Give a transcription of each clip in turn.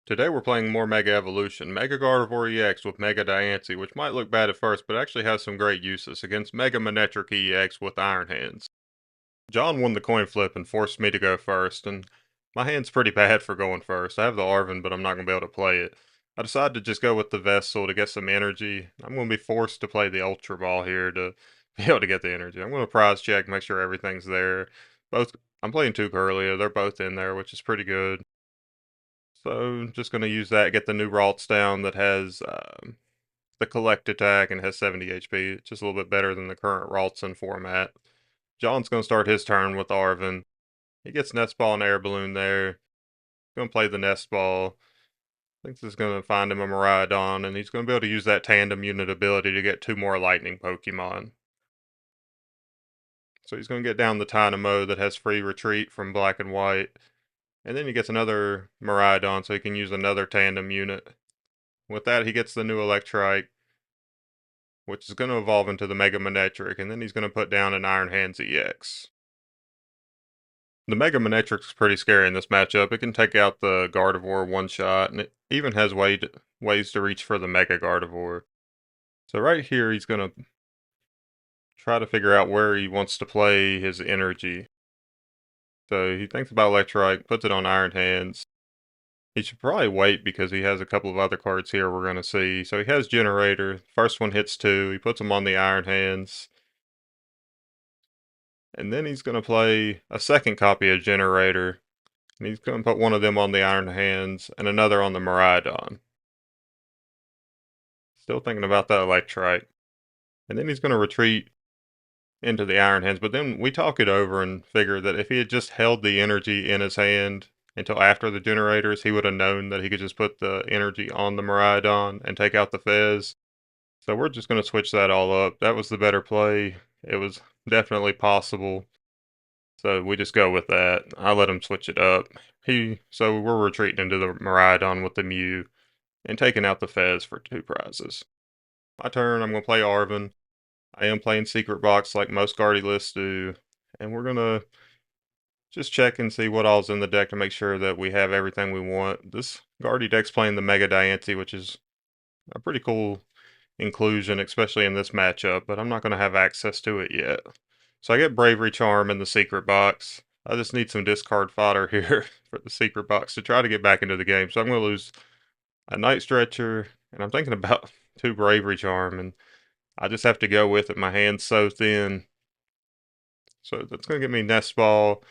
Today we're playing more Mega Evolution, Mega Gardevoir EX with Mega Diancie, which might look bad at first, but actually has some great uses against Mega Manectric EX with Iron Hands. John won the coin flip and forced me to go first, and my hand's pretty bad for going first. I have the Arven, but I'm not going to be able to play it. I decided to just go with the Vessel to get some energy. I'm going to be forced to play the Ultra Ball here to be able to get the energy. I'm going to prize check, make sure everything's there. I'm playing two Curlia, they're both in there, which is pretty good. So just going to use that, get the new Ralts down that has the collect attack and has 70 HP. It's just a little bit better than the current Raltson format. John's going to start his turn with Arven. He gets Nest Ball and Air Balloon there. Going to play the Nest Ball. I think this is going to find him a Miraidon, and he's going to be able to use that tandem unit ability to get two more Lightning Pokemon. So he's going to get down the Dynamo that has free retreat from Black and White. And then he gets another Miraidon, so he can use another tandem unit. With that, he gets the new Electrike, which is going to evolve into the Mega Manectric, and then he's going to put down an Iron Hands EX. The Mega Manectric is pretty scary in this matchup. It can take out the Gardevoir one shot, and it even has ways to reach for the Mega Gardevoir. So right here, he's going to try to figure out where he wants to play his energy. So he thinks about Electrike, puts it on Iron Hands. He should probably wait because he has a couple of other cards here we're going to see. So he has Generator. First one hits 2. He puts them on the Iron Hands. And then he's going to play a second copy of Generator. And he's going to put one of them on the Iron Hands and another on the Miraidon. Still thinking about that Electrike. And then he's going to retreat into the Iron Hands. But then we talk it over and figure that if he had just held the energy in his hand until after the generators, he would have known that he could just put the energy on the Miraidon and take out the Fez. So we're just going to switch that all up. That was the better play. It was definitely possible. So we just go with that. I let him switch it up. So we're retreating into the Miraidon with the Mew and taking out the Fez for 2 prizes. My turn, I'm going to play Arven. I am playing Secret Box like most Guardy lists do. And we're going to just check and see what all's in the deck to make sure that we have everything we want. This Guardy deck's playing the Mega Diancie, which is a pretty cool inclusion, especially in this matchup, but I'm not going to have access to it yet. So I get Bravery Charm in the Secret Box. I just need some discard fodder here for the Secret Box to try to get back into the game. So I'm going to lose a Night Stretcher, and I'm thinking about 2 Bravery Charm, and I just have to go with it. My hand's so thin. So that's going to give me Nest Ball,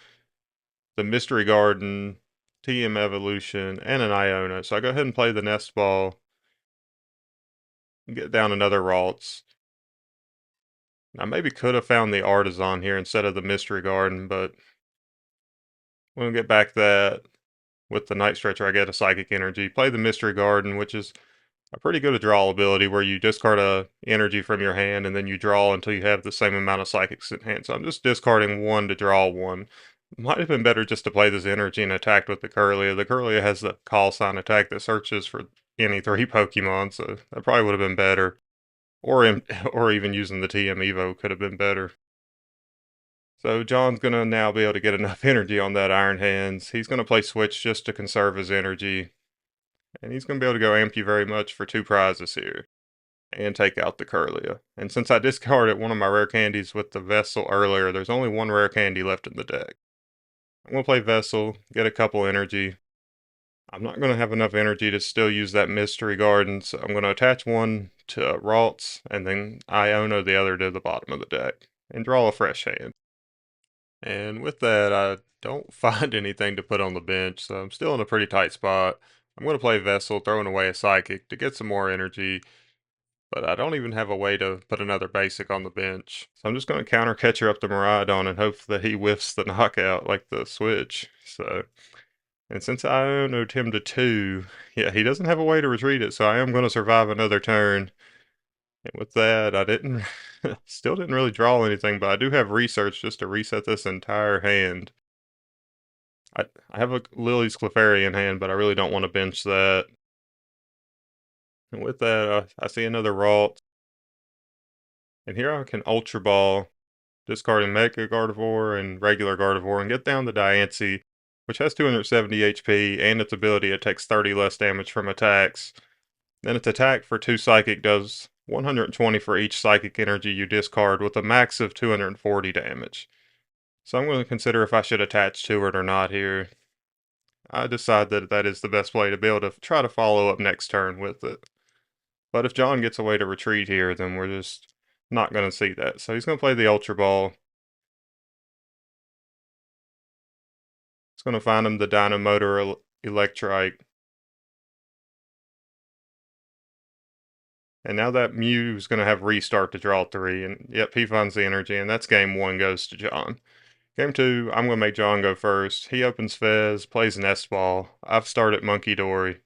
the Mystery Garden, TM Evolution, and an Iona. So I go ahead and play the Nest Ball. Get down another Ralts. I maybe could have found the Artisan here instead of the Mystery Garden, but we'll get back that. With the Night Stretcher, I get a Psychic Energy. Play the Mystery Garden, which is a pretty good draw ability where you discard a energy from your hand and then you draw until you have the same amount of Psychics in hand. So I'm just discarding 1 to draw 1. Might have been better just to play this energy and attack with the Curlia. The Curlia has the call sign attack that searches for any 3 Pokemon, so that probably would have been better. Or even using the TM Evo could have been better. So John's going to now be able to get enough energy on that Iron Hands. He's going to play Switch just to conserve his energy. And he's going to be able to go Amp You Very Much for 2 prizes here. And take out the Curlia. And since I discarded one of my rare candies with the Vessel earlier, there's only 1 rare candy left in the deck. I'm going to play Vessel, get a couple energy. I'm not going to have enough energy to still use that Mystery Garden, so I'm going to attach 1 to Ralts, and then Iona the other to the bottom of the deck. And draw a fresh hand. And with that, I don't find anything to put on the bench, so I'm still in a pretty tight spot. I'm going to play Vessel, throwing away a Psychic to get some more energy, but I don't even have a way to put another basic on the bench. So I'm just going to counter catcher up the Miraidon and hope that he whiffs the knockout like the Switch. And since I owned him to 2, yeah, he doesn't have a way to retreat it, so I am going to survive another turn. And with that, still didn't really draw anything, but I do have research just to reset this entire hand. I have a Lily's Clefairy in hand, but I really don't want to bench that. And with that, I see another Ralt. And here I can Ultra Ball, discarding Mega Gardevoir and regular Gardevoir, and get down the Diancie. which has 270 HP, and its ability it takes 30 less damage from attacks. Then its attack for 2 Psychic does 120 for each Psychic energy you discard, with a max of 240 damage. So I'm going to consider if I should attach to it or not here. I decide that that is the best way to be able to try to follow up next turn with it. But if John gets a way to retreat here, then we're just not going to see that. So he's going to play the Ultra Ball. It's going to find him the Dino Motor Electrike. And now that Mew's going to have Restart to draw 3. And yep, he finds the energy. And that's game 1 goes to John. Game 2, I'm going to make John go first. He opens Fez, plays Nest Ball. I've started Monkey Dory.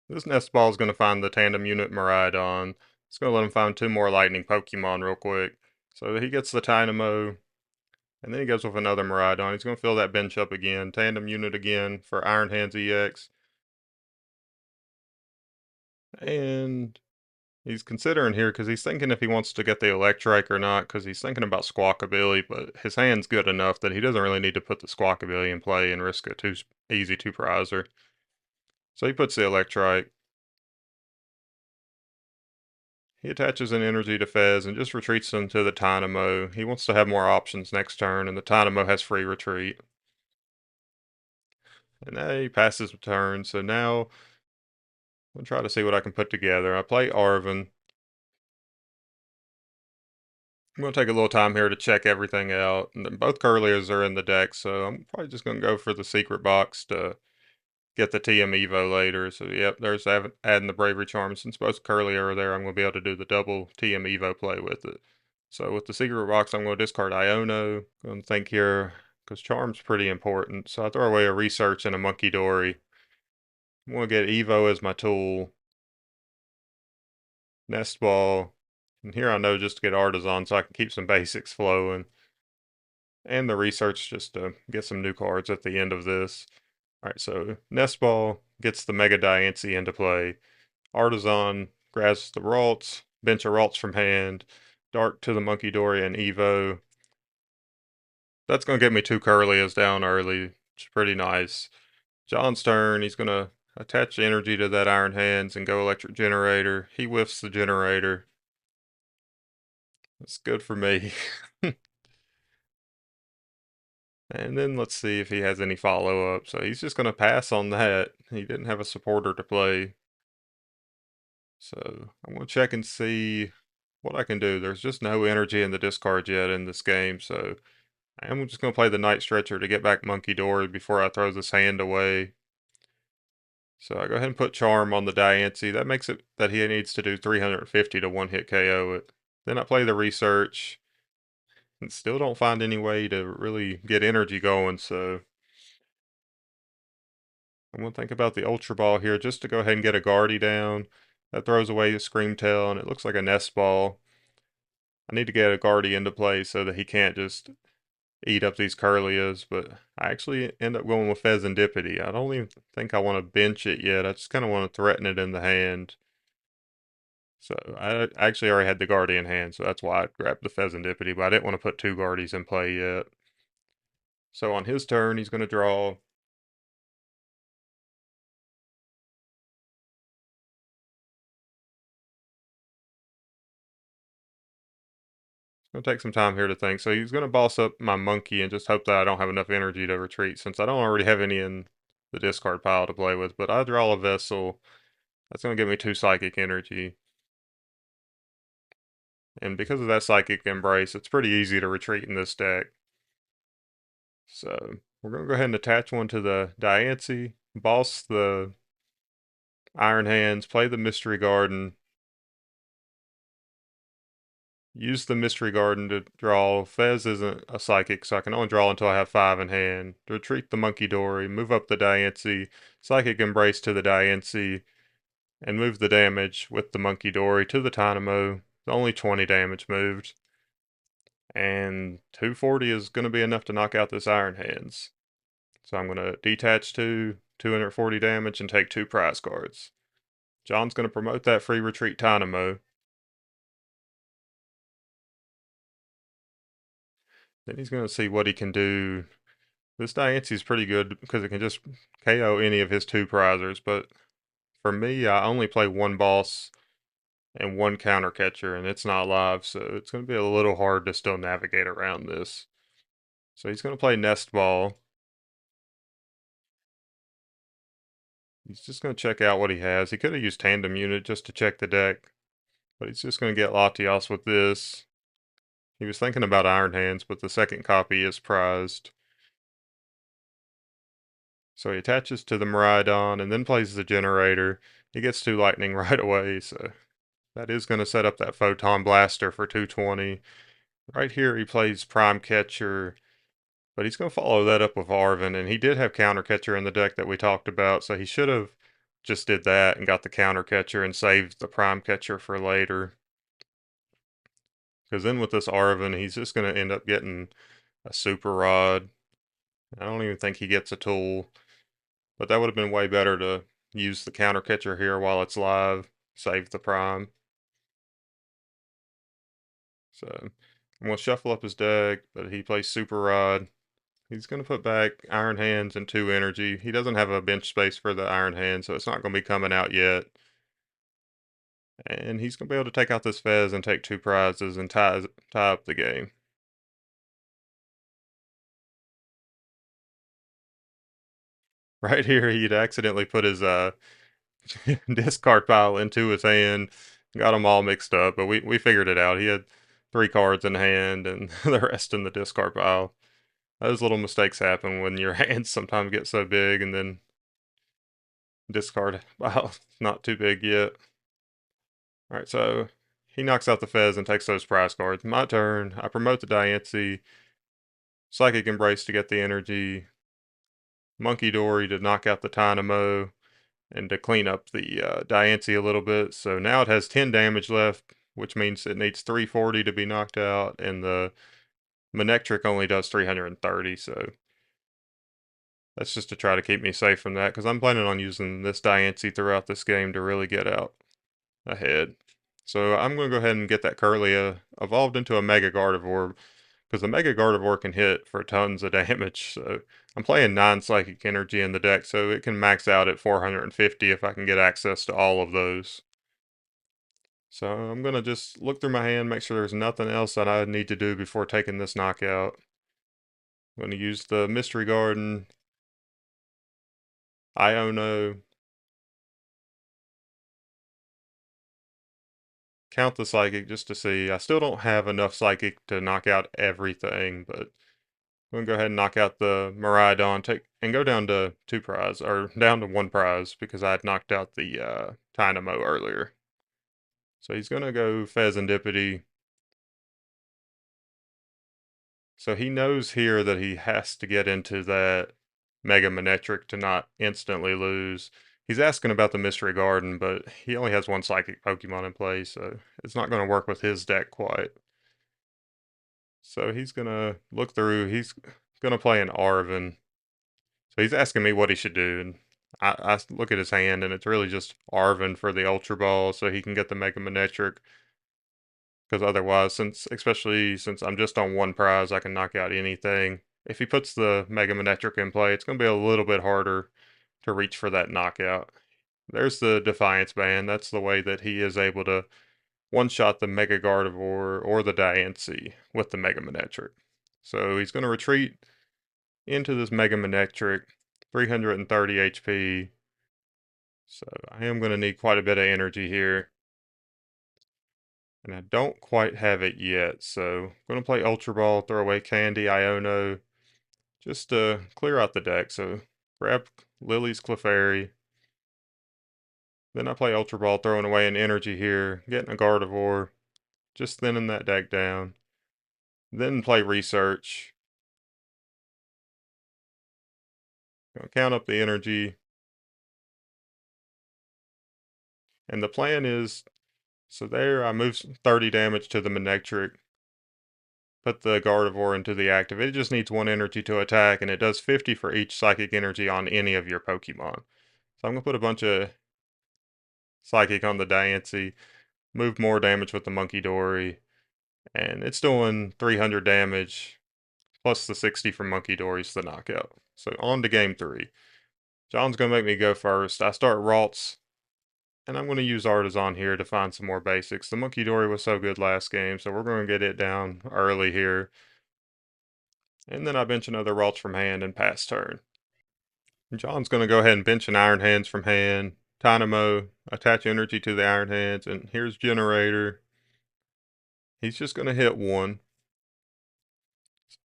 This Nest Ball is going to find the Tandem Unit Miraidon. It's going to let him find 2 more Lightning Pokemon real quick. So he gets the Dynamo, and then he goes with another Miraidon. He's going to fill that bench up again. Tandem Unit again for Iron Hands EX. And he's considering here because he's thinking if he wants to get the Electrike or not, because he's thinking about Squawkabilly, but his hand's good enough that he doesn't really need to put the Squawkabilly in play and risk a easy 2-prizer. So he puts the Electrike. He attaches an energy to Fez and just retreats them to the Dynamo. He wants to have more options next turn, and the Dynamo has free retreat. And now he passes the turn, so now I'll try to see what I can put together. I play Arven. I'm going to take a little time here to check everything out. And then both Curliers are in the deck, so I'm probably just going to go for the secret box to get the TM Evo later. So, yep, there's adding the Bravery Charm. Since both Curlier are there, I'm going to be able to do the double TM Evo play with it. So, with the secret box, I'm going to discard Iono. Going to think here, because Charm's pretty important. So, I throw away a Research and a Monkey Dory. I'm going to get Evo as my tool. Nest Ball. And here I know just to get Artisan so I can keep some basics flowing. And the Research just to get some new cards at the end of this. Alright, so Nest Ball gets the Mega Diancie into play. Artisan grabs the Ralts, bench of Ralts from hand. Dark to the Monkey Dory and Evo. That's going to get me 2 Curlias down early. Which is pretty nice. John's turn. He's going to attach energy to that Iron Hands and go Electric Generator. He whiffs the Generator. That's good for me. And then let's see if he has any follow-up. So he's just going to pass on that. He didn't have a supporter to play. So I'm going to check and see what I can do. There's just no energy in the discard yet in this game. So I'm just going to play the Night Stretcher to get back Monkey Dory before I throw this hand away. So I go ahead and put Charm on the Diancie. That makes it that he needs to do 350 to one-hit KO it. Then I play the Research. And still don't find any way to really get energy going, so I'm going to think about the Ultra Ball here just to go ahead and get a Guardy down. That throws away a Screamtail, and it looks like a Nest Ball. I need to get a Guardy into play so that he can't just eat up these Curlias, but I actually end up going with Fezandipiti. I don't even think I want to bench it yet. I just kind of want to threaten it in the hand. So I actually already had the Guardy in hand, so that's why I grabbed the Fezandipiti, but I didn't want to put 2 Guardies in play yet. So on his turn, he's going to draw. It's going to take some time here to think. So he's going to boss up my Monkey and just hope that I don't have enough energy to retreat, since I don't already have any in the discard pile to play with. But I draw a Vessel. That's going to give me 2 Psychic energy. And because of that Psychic Embrace, it's pretty easy to retreat in this deck. So we're going to go ahead and attach one to the Diancie, boss the Iron Hands, play the Mystery Garden, use the Mystery Garden to draw. Fez isn't a Psychic, so I can only draw until I have 5 in hand. Retreat the Monkey Dory, move up the Diancie, Psychic Embrace to the Diancie, and move the damage with the Monkey Dory to the Dynamo. Only 20 damage moved. And 240 is going to be enough to knock out this Iron Hands. So I'm going to detach 240 damage, and take 2 prize cards. John's going to promote that free retreat Dynamo. Then he's going to see what he can do This Diancie is pretty good because it can just KO any of his 2 prizers, but for me, I only play 1 boss and 1 counter catcher, and it's not live, so it's going to be a little hard to still navigate around this. So he's going to play Nest Ball. He's just going to check out what he has. He could have used Tandem Unit just to check the deck, but he's just going to get Latias with this. He was thinking about Iron Hands, but the second copy is prized. So he attaches to the Miraidon and then plays the generator. He gets 2 lightning right away, so that is going to set up that Photon Blaster for 220. Right here he plays Prime Catcher, but he's going to follow that up with Arven, and he did have Counter Catcher in the deck that we talked about, so he should have just did that and got the Counter Catcher and saved the Prime Catcher for later. Because then with this Arven, he's just going to end up getting a Super Rod. I don't even think he gets a tool, but that would have been way better to use the Counter Catcher here while it's live, save the Prime. So I'm going to shuffle up his deck, but he plays Super Rod. He's going to put back Iron Hands and 2 energy. He doesn't have a bench space for the Iron Hand, so it's not going to be coming out yet. And he's going to be able to take out this Fez and take 2 prizes and tie up the game. Right here, he'd accidentally put his discard pile into his hand. Got them all mixed up, but we figured it out. He had 3 cards in hand and the rest in the discard pile. Those little mistakes happen when your hands sometimes get so big, and then discard pile not too big yet. Alright, so he knocks out the Fez and takes those prize cards. My turn. I promote the Diancie. Psychic Embrace to get the energy. Monkey Dory to knock out the Dynamo and to clean up the Diancie a little bit. So now it has 10 damage left, which means it needs 340 to be knocked out, and the Manectric only does 330, so that's just to try to keep me safe from that, because I'm planning on using this Diancie throughout this game to really get out ahead. So I'm going to go ahead and get that Curlia evolved into a Mega Gardevoir, because the Mega Gardevoir can hit for tons of damage. So I'm playing 9 Psychic Energy in the deck, so it can max out at 450 if I can get access to all of those. So I'm going to just look through my hand, make sure there's nothing else that I need to do before taking this knockout. I'm going to use the Mystery Garden, Iono, count the Psychic just to see. I still don't have enough Psychic to knock out everything, but I'm going to go ahead and knock out the Miraidon and go down to 2 prize, or down to 1 prize, because I had knocked out the Dynamo earlier. So he's going to go Fezandipiti. So he knows here that he has to get into that Mega Manectric to not instantly lose. He's asking about the Mystery Garden, but he only has 1 Psychic Pokemon in play, so it's not going to work with his deck quite. So he's going to look through. He's going to play an Arven. So he's asking me what he should do, and I look at his hand, and it's really just Arven for the Ultra Ball, so he can get the Mega Manectric. Because otherwise, especially since I'm just on 1 prize, I can knock out anything. If he puts the Mega Manectric in play, it's going to be a little bit harder to reach for that knockout. There's the Defiance Band. That's the way that he is able to one-shot the Mega Gardevoir or the Diancie with the Mega Manectric. So he's going to retreat into this Mega Manectric, 330 HP. So I am going to need quite a bit of energy here. And I don't quite have it yet, so I'm going to play Ultra Ball, throw away Candy, Iono, just to clear out the deck. So grab Lily's Clefairy. Then I play Ultra Ball, throwing away an energy here, getting a Gardevoir, just thinning that deck down. Then play Research. Gonna count up the energy. And the plan is, so there I move 30 damage to the Manectric, put the Gardevoir into the active. It just needs 1 energy to attack, and it does 50 for each Psychic Energy on any of your Pokemon. So I'm going to put a bunch of Psychic on the Diancie, move more damage with the Monkey Dory, and it's doing 300 damage, plus the 60 from Monkey Dory's the knockout. So on to game 3. John's going to make me go first. I start Ralts, and I'm going to use Artisan here to find some more basics. The Monkey Dory was so good last game, so we're going to get it down early here. And then I bench another Ralts from hand and pass turn. John's going to go ahead and bench an Iron Hands from hand, Dynamo, attach energy to the Iron Hands, and here's Generator. He's just going to hit 1.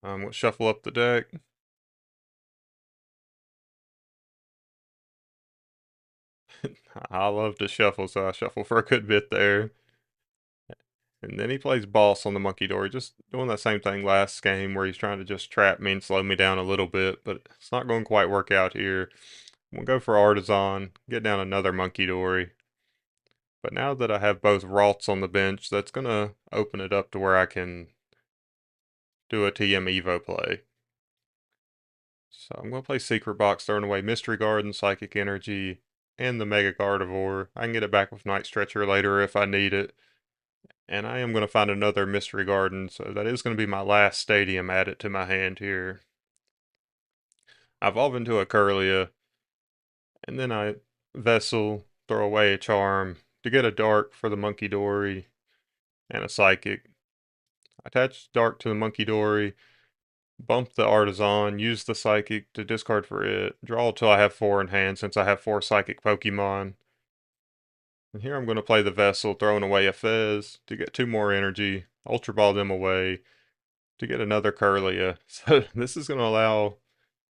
We'll shuffle up the deck. I love to shuffle, so I shuffle for a good bit there. And then he plays Boss on the Monkey Dory, just doing that same thing last game where he's trying to just trap me and slow me down a little bit, but it's not going to quite work out here. We'll go for Artisan, get down another Monkey Dory. But now that I have both Ralts on the bench, that's going to open it up to where I can do a TM Evo play. So I'm going to play Secret Box, throwing away Mystery Garden, Psychic Energy, and the Mega Gardevoir. I can get it back with Night Stretcher later if I need it. And I am going to find another Mystery Garden, so that is going to be my last Stadium added to my hand here. I evolve into a Curlia, and then I Vessel, throw away a Charm to get a Dark for the Monkey Dory, and a Psychic. Attach Dark to the Monkey Dory, bump the Artisan, use the Psychic to discard for it, draw till I have 4 in hand since I have 4 Psychic Pokemon. And here I'm going to play the Vessel, throwing away a Fez to get 2 more energy, Ultra Ball them away to get another Curlia. So this is going to allow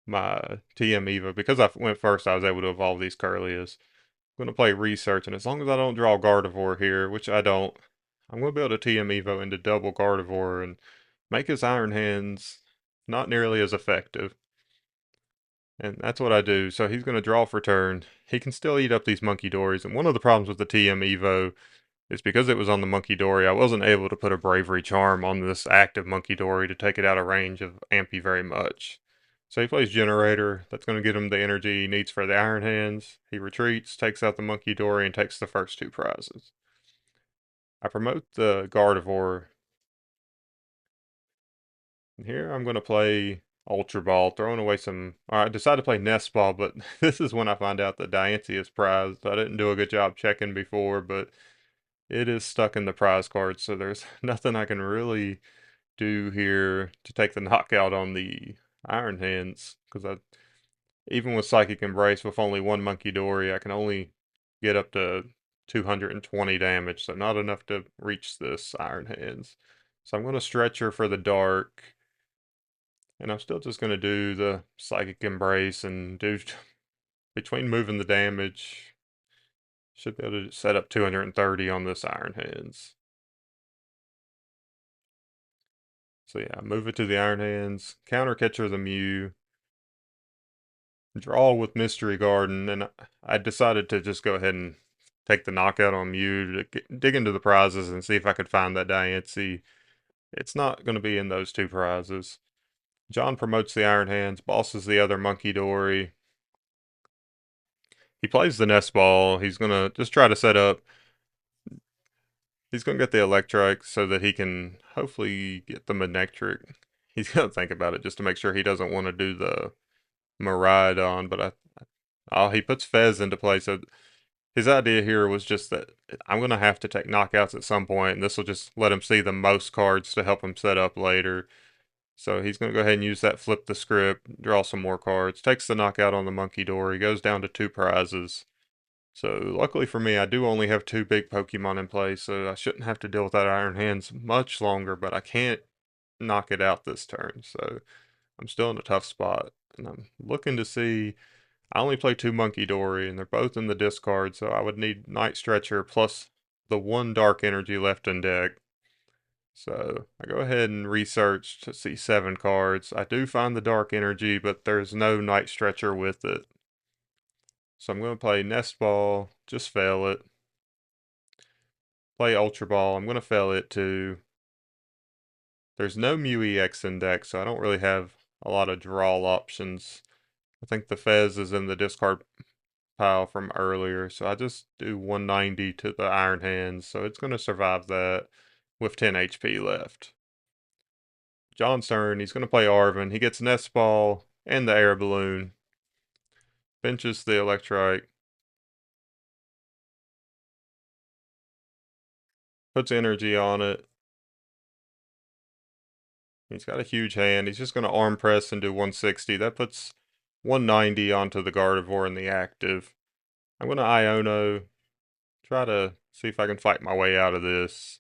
my TM Evo, because I went first, I was able to evolve these Curlias. I'm going to play Research, and as long as I don't draw Gardevoir here, which I don't, I'm going to be able to TM Evo into double Gardevoir and make his Iron Hands not nearly as effective. And that's what I do. So he's going to draw for turn. He can still eat up these Monkey Dories. And one of the problems with the TM Evo is because it was on the Monkey Dory, I wasn't able to put a Bravery Charm on this active Monkey Dory to take it out of range of Ampy very much. So he plays Generator. That's going to get him the energy he needs for the Iron Hands. He retreats, takes out the Monkey Dory, and takes the first 2 prizes. I promote the Gardevoir. And here I'm going to play Ultra Ball, throwing away some... I decided to play Nest Ball, but this is when I find out that Diancie is prized. I didn't do a good job checking before, but it is stuck in the prize card, so there's nothing I can really do here to take the knockout on the Iron Hands, because even with Psychic Embrace, with only 1 Monkey Dory, I can only get up to 220 damage, so not enough to reach this Iron Hands. So I'm going to stretch her for the Dark. And I'm still just going to do the Psychic Embrace and do, between moving the damage, should be able to set up 230 on this Iron Hands. So yeah, move it to the Iron Hands, counter Catcher the Mew, draw with Mystery Garden, and I decided to just go ahead and take the knockout on Mew to dig into the prizes and see if I could find that Diancie. It's not going to be in those 2 prizes. John promotes the Iron Hands, bosses the other Monkey Dory. He plays the Nest Ball. He's going to just try to set up. He's going to get the Electrike so that he can hopefully get the Manectric. He's going to think about it just to make sure he doesn't want to do the Miraidon, but he puts Fez into play. So his idea here was just that I'm going to have to take knockouts at some point, and this will just let him see the most cards to help him set up later. So he's going to go ahead and use that, flip the script, draw some more cards, takes the knockout on the Monkey Dory, goes down to 2 prizes. So luckily for me, I do only have 2 big Pokemon in play, so I shouldn't have to deal with that Iron Hands much longer, but I can't knock it out this turn. So I'm still in a tough spot, and I'm looking to see... I only play 2 Monkey Dory, and they're both in the discard, so I would need Night Stretcher plus the 1 Dark Energy left in deck. So I go ahead and research to see 7 cards. I do find the Dark Energy, but there's no Night Stretcher with it. So I'm going to play Nest Ball, just fail it. Play Ultra Ball, I'm going to fail it too. There's no Mew EX in deck, so I don't really have a lot of draw options. I think the Fez is in the discard pile from earlier, so I just do 190 to the Iron Hands, so it's going to survive that with 10 HP left. John's turn. He's going to play Arven. He gets Nest Ball and the Air Balloon. Benches the Electrike. Puts energy on it. He's got a huge hand. He's just going to arm press and do 160. That puts 190 onto the Gardevoir in the active. I'm going to Iono. Try to see if I can fight my way out of this.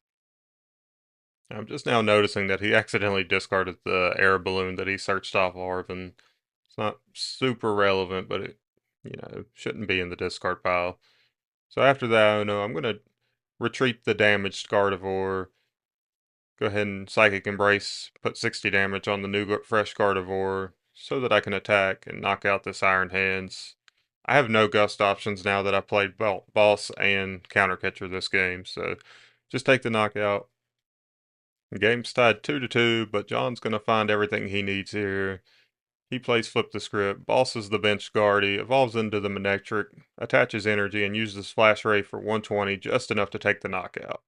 I'm just now noticing that he accidentally discarded the air balloon that he searched off Arven. It's not super relevant, but it, shouldn't be in the discard pile. So after that, I'm going to retreat the damaged Gardevoir. Go ahead and Psychic Embrace, put 60 damage on the new fresh Gardevoir so that I can attack and knock out this Iron Hands. I have no Gust options now that I played Boss and Counter Catcher this game, so just take the knockout. The game's tied 2-2, but John's going to find everything he needs here. He plays Flip the Script, bosses the bench Guardy, evolves into the Manectric, attaches energy, and uses Flash Ray for 120, just enough to take the knockout.